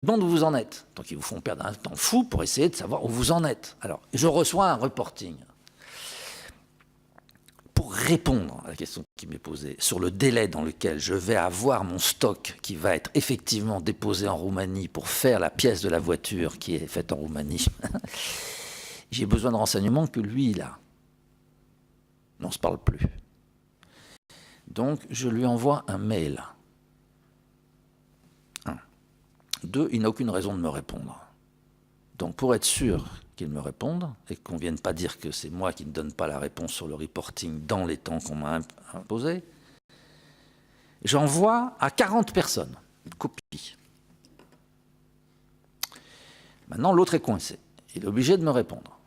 demandent où vous en êtes. Donc ils vous font perdre un temps fou pour essayer de savoir où vous en êtes. Alors, je reçois un reporting. Pour répondre à la question qui m'est posée sur le délai dans lequel je vais avoir mon stock qui va être effectivement déposé en Roumanie pour faire la pièce de la voiture qui est faite en Roumanie, j'ai besoin de renseignements que lui, il a. On ne se parle plus. Donc, je lui envoie un mail. 1. 2, il n'a aucune raison de me répondre. Donc, pour être sûr qu'il me réponde et qu'on ne vienne pas dire que c'est moi qui ne donne pas la réponse sur le reporting dans les temps qu'on m'a imposés, j'envoie à 40 personnes une copie. Maintenant, l'autre est coincé. Il est obligé de me répondre.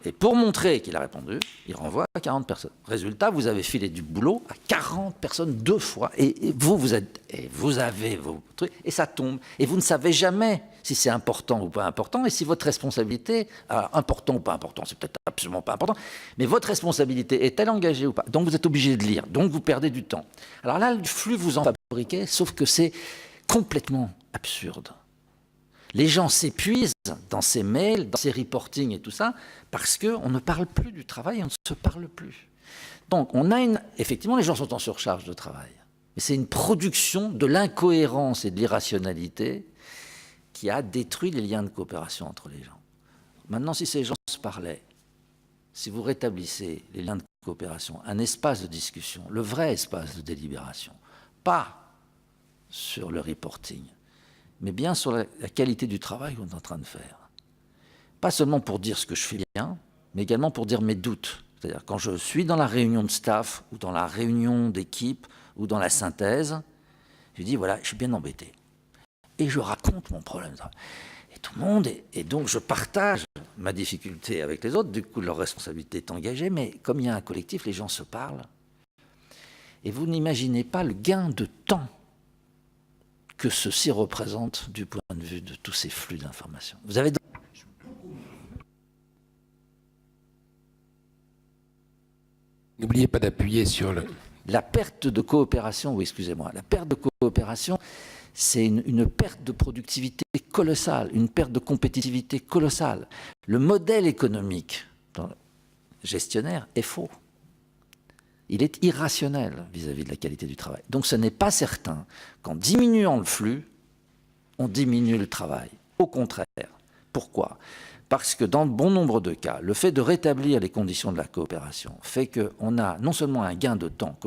Et pour montrer qu'il a répondu, il renvoie à 40 personnes. Résultat, vous avez filé du boulot à 40 personnes 2 fois. Et vous avez vos trucs, et ça tombe. Et vous ne savez jamais si c'est important ou pas important, et si votre responsabilité, important ou pas important, c'est peut-être absolument pas important, mais votre responsabilité est-elle engagée ou pas? Donc vous êtes obligé de lire, donc vous perdez du temps. Alors là, le flux, vous en fabriquez, sauf que c'est complètement absurde. Les gens s'épuisent dans ces mails, dans ces reportings et tout ça, parce qu'on ne parle plus du travail, on ne se parle plus. Donc, effectivement, les gens sont en surcharge de travail. Mais c'est une production de l'incohérence et de l'irrationalité qui a détruit les liens de coopération entre les gens. Maintenant, si ces gens se parlaient, si vous rétablissez les liens de coopération, un espace de discussion, le vrai espace de délibération, pas sur le reporting, mais bien sur la qualité du travail qu'on est en train de faire. Pas seulement pour dire ce que je fais bien, mais également pour dire mes doutes. C'est-à-dire quand je suis dans la réunion de staff, ou dans la réunion d'équipe, ou dans la synthèse, je dis, voilà, je suis bien embêté. Et je raconte mon problème. Et tout le monde, et donc je partage ma difficulté avec les autres, du coup leur responsabilité est engagée, mais comme il y a un collectif, les gens se parlent. Et vous n'imaginez pas le gain de temps que ceci représente du point de vue de tous ces flux d'informations. Vous avez... N'oubliez pas d'appuyer sur le... La perte de coopération, oui, excusez-moi, la perte de coopération, c'est une perte de productivité colossale, une perte de compétitivité colossale. Le modèle économique gestionnaire est faux. Il est irrationnel vis-à-vis de la qualité du travail. Donc ce n'est pas certain qu'en diminuant le flux, on diminue le travail. Au contraire. Pourquoi? Parce que dans bon nombre de cas, le fait de rétablir les conditions de la coopération fait qu'on a non seulement un gain de temps